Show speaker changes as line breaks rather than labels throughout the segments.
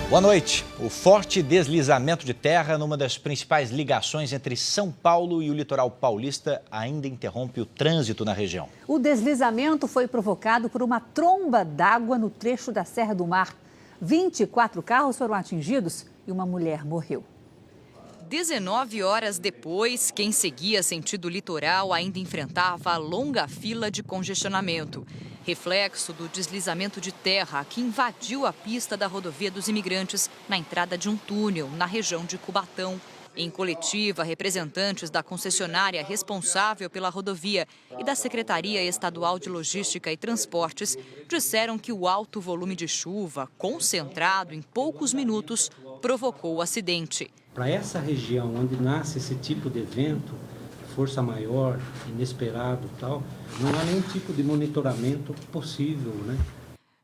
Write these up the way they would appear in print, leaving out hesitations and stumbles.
Boa noite. O forte deslizamento de terra numa das principais ligações entre São Paulo e o litoral paulista ainda interrompe o trânsito na região.
O deslizamento foi provocado por uma tromba d'água no trecho da Serra do Mar. 24 carros foram atingidos e uma mulher morreu.
19 horas depois, quem seguia sentido litoral ainda enfrentava a longa fila de congestionamento. Reflexo do deslizamento de terra que invadiu a pista da Rodovia dos Imigrantes na entrada de um túnel na região de Cubatão. Em coletiva, representantes da concessionária responsável pela rodovia e da Secretaria Estadual de Logística e Transportes disseram que o alto volume de chuva, concentrado em poucos minutos, provocou o acidente.
Para essa região onde nasce esse tipo de evento, força maior, inesperado e tal, não há nenhum tipo de monitoramento possível, né?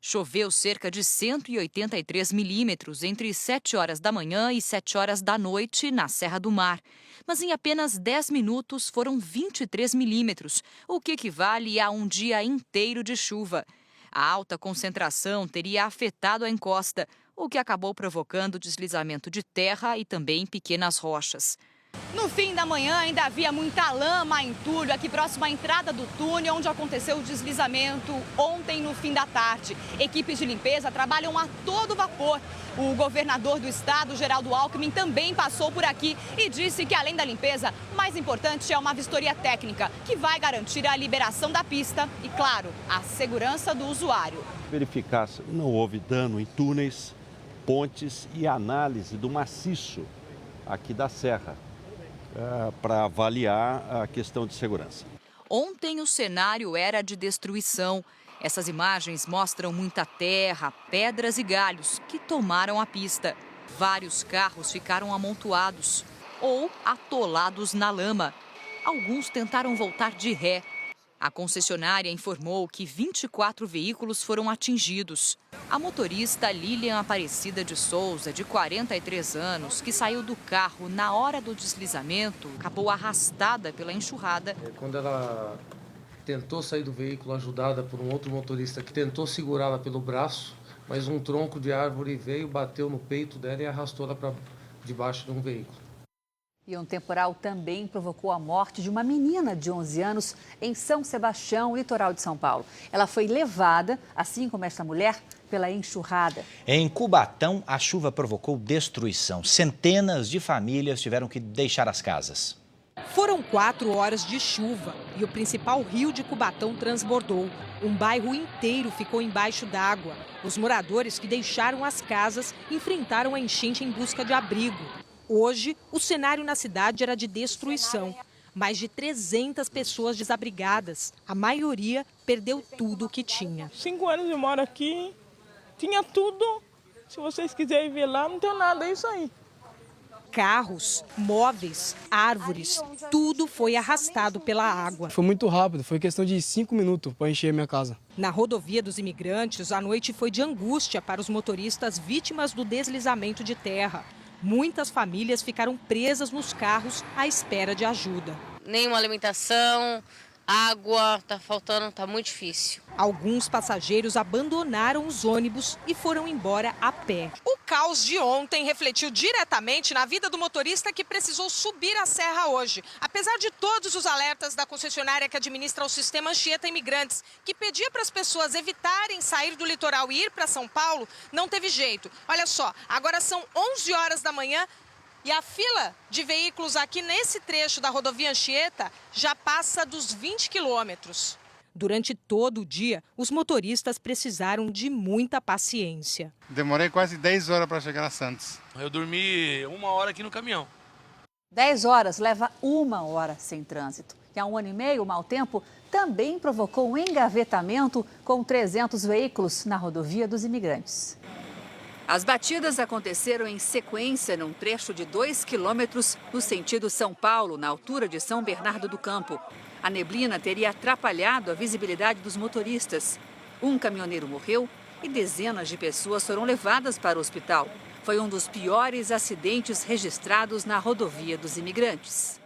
Choveu cerca de 183 milímetros entre 7 horas da manhã e 7 horas da noite na Serra do Mar. Mas em apenas 10 minutos foram 23 milímetros, o que equivale a um dia inteiro de chuva. A alta concentração teria afetado a encosta, o que acabou provocando deslizamento de terra e também pequenas rochas. No fim da manhã ainda havia muita lama, entulho aqui próximo à entrada do túnel, onde aconteceu o deslizamento ontem no fim da tarde. Equipes de limpeza trabalham a todo vapor. O governador do estado, Geraldo Alckmin, também passou por aqui e disse que, além da limpeza, o mais importante é uma vistoria técnica, que vai garantir a liberação da pista e, claro, a segurança do usuário.
Verificar se não houve dano em túneis, pontes e análise do maciço aqui da serra, para avaliar a questão de segurança.
Ontem o cenário era de destruição. Essas imagens mostram muita terra, pedras e galhos que tomaram a pista. Vários carros ficaram amontoados ou atolados na lama. Alguns tentaram voltar de ré. A concessionária informou que 24 veículos foram atingidos. A motorista Lilian Aparecida de Souza, de 43 anos, que saiu do carro na hora do deslizamento, acabou arrastada pela enxurrada.
Quando ela tentou sair do veículo, ajudada por um outro motorista que tentou segurá-la pelo braço, mas um tronco de árvore veio, bateu no peito dela e arrastou-la para debaixo de um veículo.
E um temporal também provocou a morte de uma menina de 11 anos em São Sebastião, litoral de São Paulo. Ela foi levada, assim como esta mulher, pela enxurrada.
Em Cubatão, a chuva provocou destruição. Centenas de famílias tiveram que deixar as casas.
Foram 4 horas de chuva e o principal rio de Cubatão transbordou. Um bairro inteiro ficou embaixo d'água. Os moradores que deixaram as casas enfrentaram a enchente em busca de abrigo. Hoje, o cenário na cidade era de destruição. Mais de 300 pessoas desabrigadas. A maioria perdeu tudo o que tinha.
5 anos eu moro aqui, tinha tudo. Se vocês quiserem ver lá, não tem nada, é isso aí.
Carros, móveis, árvores, tudo foi arrastado pela água.
Foi muito rápido, foi questão de 5 minutos para encher a minha casa.
Na rodovia dos Imigrantes, a noite foi de angústia para os motoristas vítimas do deslizamento de terra. Muitas famílias ficaram presas nos carros à espera de ajuda.
Nenhuma alimentação, água, tá faltando, tá muito difícil.
Alguns passageiros abandonaram os ônibus e foram embora a pé. O caos de ontem refletiu diretamente na vida do motorista que precisou subir a serra hoje. Apesar de todos os alertas da concessionária que administra o sistema Anchieta Imigrantes, que pedia para as pessoas evitarem sair do litoral e ir para São Paulo, não teve jeito. Olha só, agora são 11 horas da manhã e a fila de veículos aqui nesse trecho da rodovia Anchieta já passa dos 20 quilômetros. Durante todo o dia, os motoristas precisaram de muita paciência.
Demorei quase 10 horas para chegar a Santos.
Eu dormi 1 hora aqui no caminhão.
10 horas leva 1 hora sem trânsito. E há 1 ano e meio, o mau tempo também provocou um engavetamento com 300 veículos na rodovia dos Imigrantes.
As batidas aconteceram em sequência num trecho de 2 quilômetros no sentido São Paulo, na altura de São Bernardo do Campo. A neblina teria atrapalhado a visibilidade dos motoristas. Um caminhoneiro morreu e dezenas de pessoas foram levadas para o hospital. Foi um dos piores acidentes registrados na rodovia dos Imigrantes.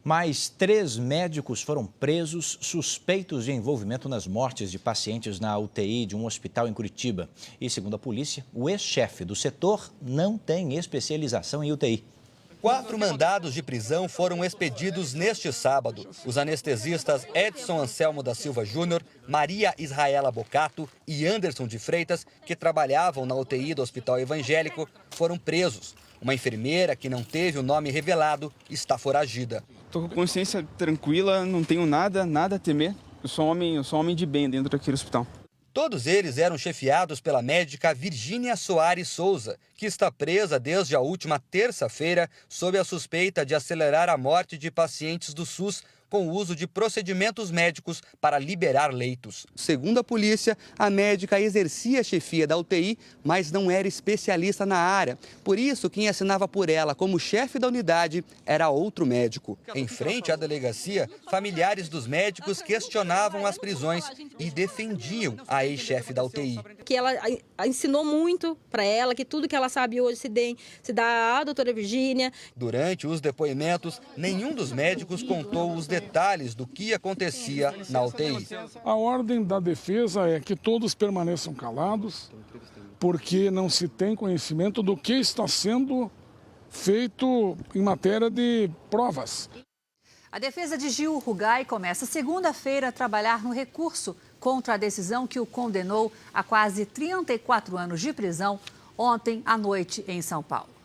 Mais 3 médicos foram presos suspeitos de envolvimento nas mortes de pacientes na UTI de um hospital em Curitiba. E, segundo a polícia, o ex-chefe do setor não tem especialização em UTI.
4 mandados de prisão foram expedidos neste sábado. Os anestesistas Edson Anselmo da Silva Júnior, Maria Israela Bocato e Anderson de Freitas, que trabalhavam na UTI do Hospital Evangélico, foram presos. Uma enfermeira que não teve o nome revelado está foragida.
Estou com consciência tranquila, não tenho nada a temer. Eu sou homem de bem dentro daquele hospital.
Todos eles eram chefiados pela médica Virgínia Soares Souza, que está presa desde a última terça-feira sob a suspeita de acelerar a morte de pacientes do SUS com o uso de procedimentos médicos para liberar leitos. Segundo a polícia, a médica exercia a chefia da UTI, mas não era especialista na área. Por isso, quem assinava por ela como chefe da unidade era outro médico. Em frente à delegacia, familiares dos médicos questionavam as prisões e defendiam a ex-chefe da UTI.
Que ela ensinou muito para ela, que tudo que ela sabe hoje se dá à doutora Virgínia.
Durante os depoimentos, nenhum dos médicos contou os detalhes do que acontecia na UTI.
A ordem da defesa é que todos permaneçam calados, porque não se tem conhecimento do que está sendo feito em matéria de provas.
A defesa de Gil Rugai começa segunda-feira a trabalhar no recurso contra a decisão que o condenou a quase 34 anos de prisão ontem à noite em São Paulo.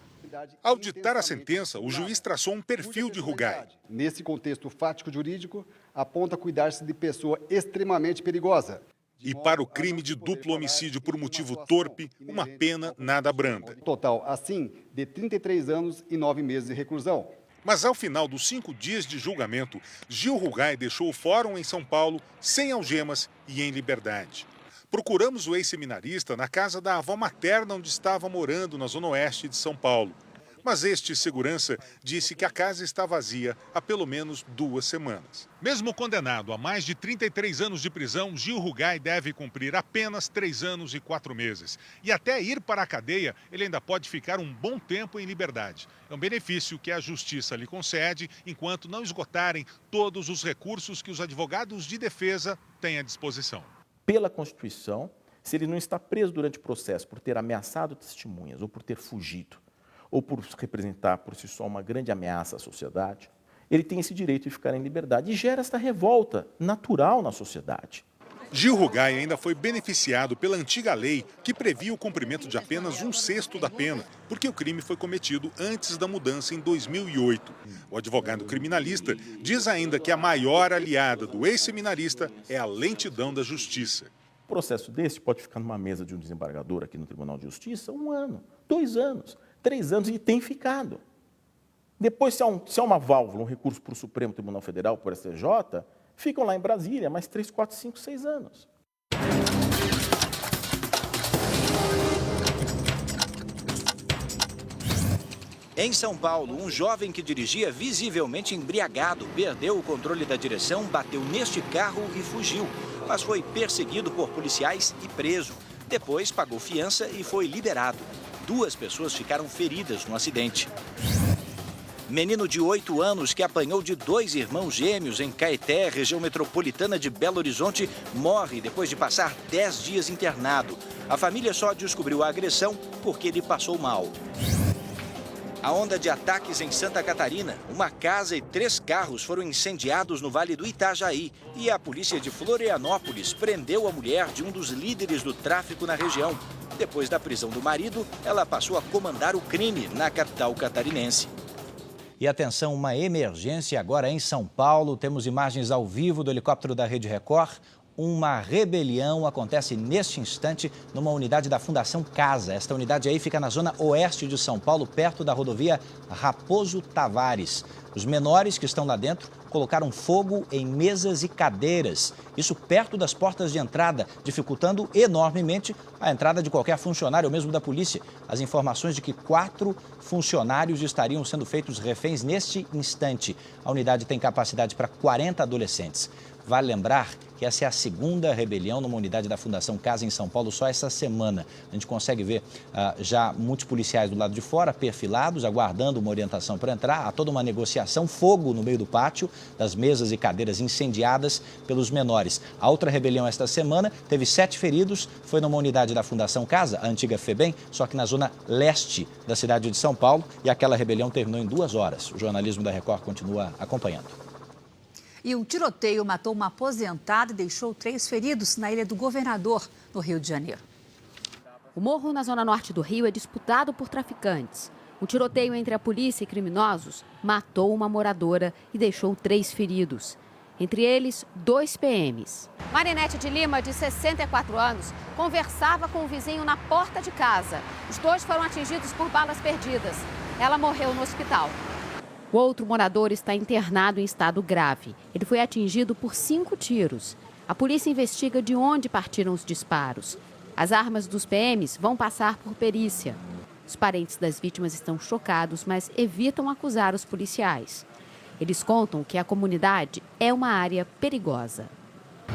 Ao ditar a sentença, o juiz traçou um perfil de Rugai.
Nesse contexto fático-jurídico, aponta cuidar-se de pessoa extremamente perigosa.
E para o crime de duplo homicídio por motivo torpe, uma pena nada branda.
Total, assim, de 33 anos e 9 meses de reclusão.
Mas ao final dos 5 dias de julgamento, Gil Rugai deixou o fórum em São Paulo sem algemas e em liberdade. Procuramos o ex-seminarista na casa da avó materna onde estava morando na zona oeste de São Paulo. Mas este segurança disse que a casa está vazia há pelo menos 2 semanas. Mesmo condenado a mais de 33 anos de prisão, Gil Rugai deve cumprir apenas 3 anos e 4 meses. E até ir para a cadeia, ele ainda pode ficar um bom tempo em liberdade. É um benefício que a justiça lhe concede enquanto não esgotarem todos os recursos que os advogados de defesa têm à disposição.
Pela Constituição, se ele não está preso durante o processo por ter ameaçado testemunhas ou por ter fugido, ou por representar por si só uma grande ameaça à sociedade, ele tem esse direito de ficar em liberdade e gera esta revolta natural na sociedade.
Gil Rugai ainda foi beneficiado pela antiga lei que previa o cumprimento de apenas 1/6 da pena, porque o crime foi cometido antes da mudança em 2008. O advogado criminalista diz ainda que a maior aliada do ex-seminarista é a lentidão da justiça.
Um processo desse pode ficar numa mesa de um desembargador aqui no Tribunal de Justiça 1 ano, 2 anos, 3 anos e tem ficado. Depois, se há uma válvula, um recurso para o Supremo Tribunal Federal, por STJ, ficam lá em Brasília mais 3, 4, 5, 6 anos.
Em São Paulo, um jovem que dirigia visivelmente embriagado perdeu o controle da direção, bateu neste carro e fugiu, mas foi perseguido por policiais e preso. Depois pagou fiança e foi liberado. 2 pessoas ficaram feridas no acidente. Menino de 8 anos que apanhou de 2 irmãos gêmeos em Caeté, região metropolitana de Belo Horizonte, morre depois de passar 10 dias internado. A família só descobriu a agressão porque ele passou mal. A onda de ataques em Santa Catarina, uma casa e 3 carros foram incendiados no Vale do Itajaí e a polícia de Florianópolis prendeu a mulher de um dos líderes do tráfico na região. Depois da prisão do marido, ela passou a comandar o crime na capital catarinense. E atenção, uma emergência agora em São Paulo. Temos imagens ao vivo do helicóptero da Rede Record. Uma rebelião acontece neste instante numa unidade da Fundação Casa. Esta unidade aí fica na zona oeste de São Paulo, perto da rodovia Raposo Tavares. Os menores que estão lá dentro colocaram fogo em mesas e cadeiras, isso perto das portas de entrada, dificultando enormemente a entrada de qualquer funcionário ou mesmo da polícia. As informações de que 4 funcionários estariam sendo feitos reféns neste instante. A unidade tem capacidade para 40 adolescentes. Vale lembrar que essa é a 2ª rebelião numa unidade da Fundação Casa em São Paulo só essa semana. A gente consegue ver já muitos policiais do lado de fora, perfilados, aguardando uma orientação para entrar. Há toda uma negociação retaliação, fogo no meio do pátio, das mesas e cadeiras incendiadas pelos menores. A outra rebelião esta semana teve 7 feridos, foi numa unidade da Fundação Casa, a antiga FEBEM, só que na zona leste da cidade de São Paulo, e aquela rebelião terminou em 2 horas. O jornalismo da Record continua acompanhando.
E um tiroteio matou uma aposentada e deixou 3 feridos na Ilha do Governador, no Rio de Janeiro.
O morro na zona norte do Rio é disputado por traficantes. O tiroteio entre a polícia e criminosos matou uma moradora e deixou 3 feridos. Entre eles, 2 PMs.
Marinete de Lima, de 64 anos, conversava com o vizinho na porta de casa. Os 2 foram atingidos por balas perdidas. Ela morreu no hospital.
O outro morador está internado em estado grave. Ele foi atingido por 5 tiros. A polícia investiga de onde partiram os disparos. As armas dos PMs vão passar por perícia. Os parentes das vítimas estão chocados, mas evitam acusar os policiais. Eles contam que a comunidade é uma área perigosa.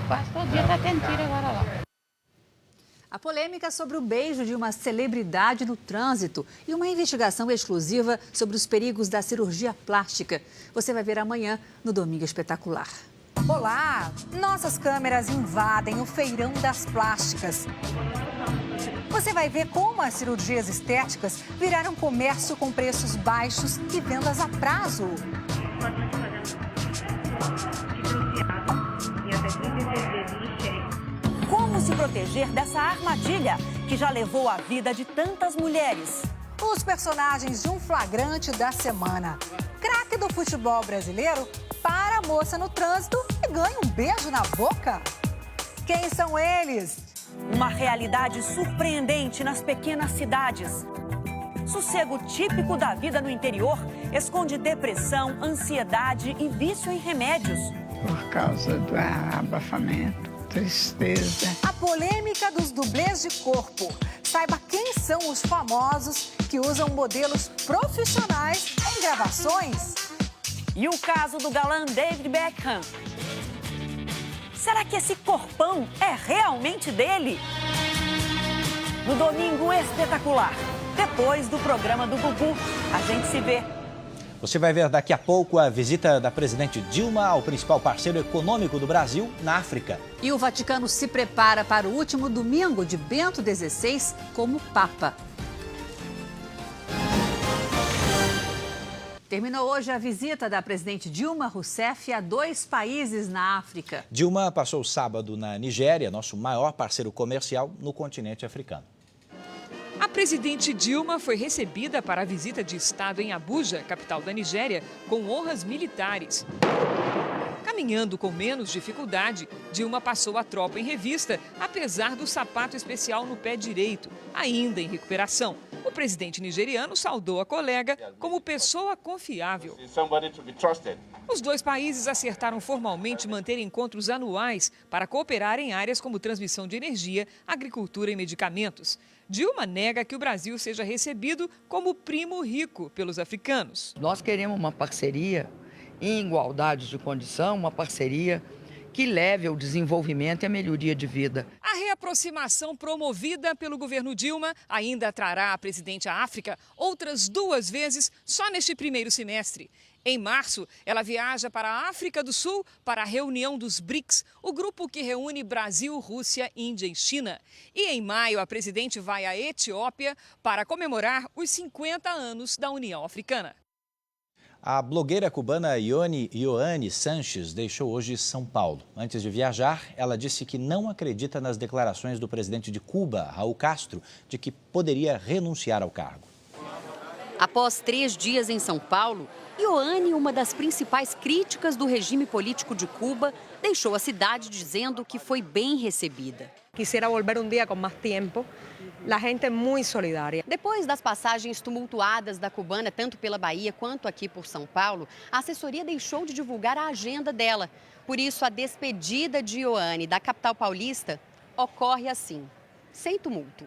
Quase todo dia está tendo tiro agora lá.
A polêmica sobre o beijo de uma celebridade no trânsito e uma investigação exclusiva sobre os perigos da cirurgia plástica. Você vai ver amanhã no Domingo Espetacular.
Olá! Nossas câmeras invadem o feirão das plásticas. Você vai ver como as cirurgias estéticas viraram comércio com preços baixos e vendas a prazo. Como se proteger dessa armadilha que já levou a vida de tantas mulheres? Os personagens de um flagrante da semana. Craque do futebol brasileiro para a moça no trânsito e ganha um beijo na boca. Quem são eles? Uma realidade surpreendente nas pequenas cidades. Sossego típico da vida no interior esconde depressão, ansiedade e vício em remédios.
Por causa do abafamento, tristeza.
A polêmica dos dublês de corpo. Saiba quem são os famosos que usam modelos profissionais em gravações. E o caso do galã David Beckham. Será que esse corpão é realmente dele? No Domingo Espetacular, depois do programa do Gugu, a gente se vê.
Você vai ver daqui a pouco a visita da presidente Dilma ao principal parceiro econômico do Brasil na África.
E o Vaticano se prepara para o último domingo de Bento XVI como Papa. Terminou hoje a visita da presidente Dilma Rousseff a 2 países na África.
Dilma passou o sábado na Nigéria, nosso maior parceiro comercial no continente africano.
A presidente Dilma foi recebida para a visita de Estado em Abuja, capital da Nigéria, com honras militares. Caminhando com menos dificuldade, Dilma passou a tropa em revista, apesar do sapato especial no pé direito, ainda em recuperação. O presidente nigeriano saudou a colega como pessoa confiável. Os 2 países acertaram formalmente manter encontros anuais para cooperar em áreas como transmissão de energia, agricultura e medicamentos. Dilma nega que o Brasil seja recebido como primo rico pelos africanos.
Nós queremos uma parceria em igualdade de condição, uma parceria que leve ao desenvolvimento e à melhoria de vida.
A reaproximação promovida pelo governo Dilma ainda trará a presidente à África outras 2 vezes só neste primeiro semestre. Em março, ela viaja para a África do Sul para a reunião dos BRICS, o grupo que reúne Brasil, Rússia, Índia e China. E em maio, a presidente vai à Etiópia para comemorar os 50 anos da União Africana.
A blogueira cubana Ioane Sanches deixou hoje São Paulo. Antes de viajar, ela disse que não acredita nas declarações do presidente de Cuba, Raul Castro, de que poderia renunciar ao cargo.
Após 3 dias em São Paulo, Ioane, uma das principais críticas do regime político de Cuba, deixou a cidade dizendo que foi bem recebida.
Quisiera volver um dia com mais tempo. A gente é muito solidária.
Depois das passagens tumultuadas da cubana, tanto pela Bahia quanto aqui por São Paulo, a assessoria deixou de divulgar a agenda dela. Por isso, a despedida de Ioane da capital paulista ocorre assim, sem tumulto.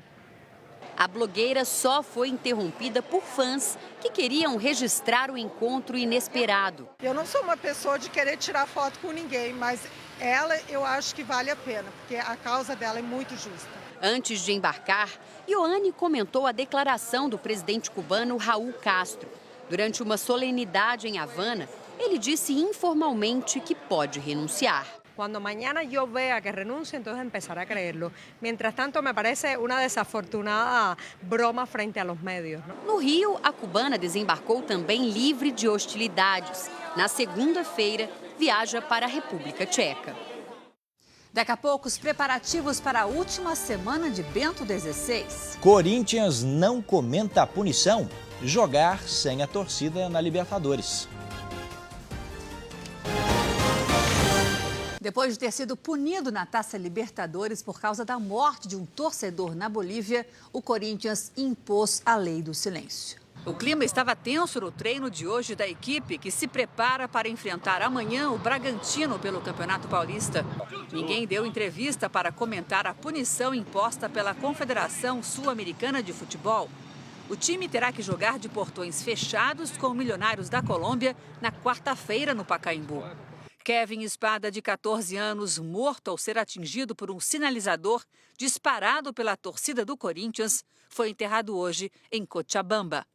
A blogueira só foi interrompida por fãs que queriam registrar o encontro inesperado.
Eu não sou uma pessoa de querer tirar foto com ninguém, mas ela eu acho que vale a pena, porque a causa dela é muito justa.
Antes de embarcar, Ioane comentou a declaração do presidente cubano Raul Castro. Durante uma solenidade em Havana, ele disse informalmente que pode renunciar.
Quando amanhã eu veja que renuncio, então empezaré a creerlo. Mientras tanto, me parece uma desafortunada broma frente a los medios.
No Rio, a cubana desembarcou também livre de hostilidades. Na segunda-feira, viaja para a República Tcheca.
Daqui a pouco, os preparativos para a última semana de Bento XVI.
Corinthians não comenta a punição: jogar sem a torcida na Libertadores.
Depois de ter sido punido na Taça Libertadores por causa da morte de um torcedor na Bolívia, o Corinthians impôs a lei do silêncio. O clima estava tenso no treino de hoje da equipe, que se prepara para enfrentar amanhã o Bragantino pelo Campeonato Paulista. Ninguém deu entrevista para comentar a punição imposta pela Confederação Sul-Americana de Futebol. O time terá que jogar de portões fechados com o Milionários da Colômbia na quarta-feira no Pacaembu. Kevin Espada, de 14 anos, morto ao ser atingido por um sinalizador disparado pela torcida do Corinthians, foi enterrado hoje em Cochabamba.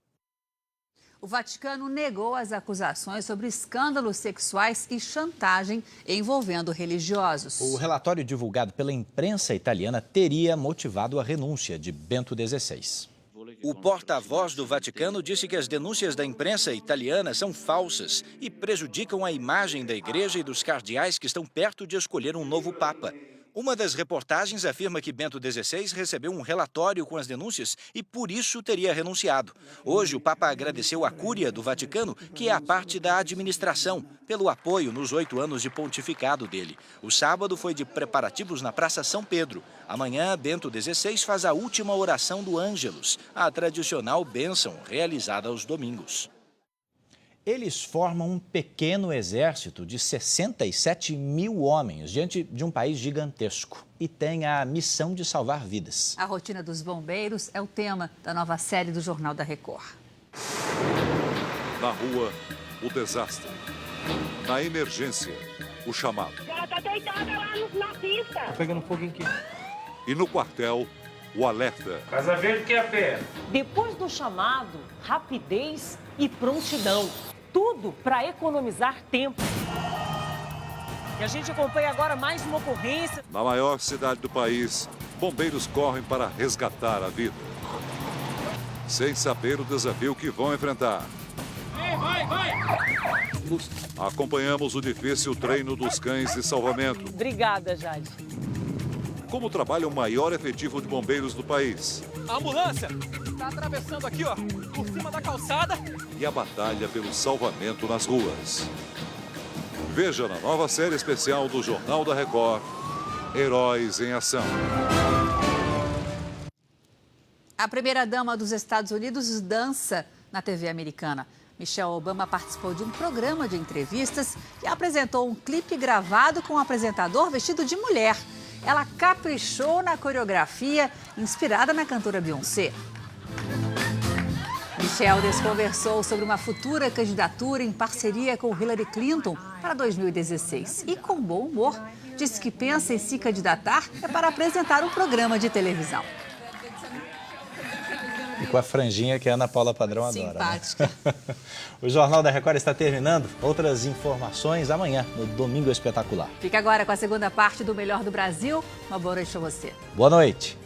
O Vaticano negou as acusações sobre escândalos sexuais e chantagem envolvendo religiosos.
O relatório divulgado pela imprensa italiana teria motivado a renúncia de Bento XVI. O porta-voz do Vaticano disse que as denúncias da imprensa italiana são falsas e prejudicam a imagem da igreja e dos cardeais que estão perto de escolher um novo papa. Uma das reportagens afirma que Bento XVI recebeu um relatório com as denúncias e por isso teria renunciado. Hoje, o Papa agradeceu a Cúria do Vaticano, que é a parte da administração, pelo apoio nos 8 anos de pontificado dele. O sábado foi de preparativos na Praça São Pedro. Amanhã, Bento XVI faz a última oração do Ângelus, a tradicional bênção realizada aos domingos. Eles formam um pequeno exército de 67 mil homens diante de um país gigantesco e têm a missão de salvar vidas.
A rotina dos bombeiros é o tema da nova série do Jornal da Record.
Na rua, o desastre. Na emergência, o chamado.
Ela tá deitada lá na pista.
Tá pegando fogo aqui. E no quartel, o alerta.
Casa Verde que é a pé.
Depois do chamado, rapidez e prontidão. Tudo para economizar tempo. E a gente acompanha agora mais uma ocorrência.
Na maior cidade do país, bombeiros correm para resgatar a vida. Sem saber o desafio que vão enfrentar.
Vai!
Acompanhamos o difícil treino dos cães de salvamento.
Obrigada, Jade.
Como trabalha o maior efetivo de bombeiros do país.
A ambulância está atravessando aqui, ó, por cima da calçada.
E a batalha pelo salvamento nas ruas. Veja na nova série especial do Jornal da Record, Heróis em Ação.
A primeira-dama dos Estados Unidos dança na TV americana. Michelle Obama participou de um programa de entrevistas e apresentou um clipe gravado com um apresentador vestido de mulher. Ela caprichou na coreografia inspirada na cantora Beyoncé. Michelle desconversou sobre uma futura candidatura em parceria com Hillary Clinton para 2016. E com bom humor, disse que pensa em se candidatar para apresentar um programa de televisão.
E com a franjinha que a Ana Paula Padrão adora.
Simpática.
Né? O Jornal da Record está terminando. Outras informações amanhã, no Domingo Espetacular.
Fica agora com a segunda parte do Melhor do Brasil. Uma boa noite a você.
Boa noite.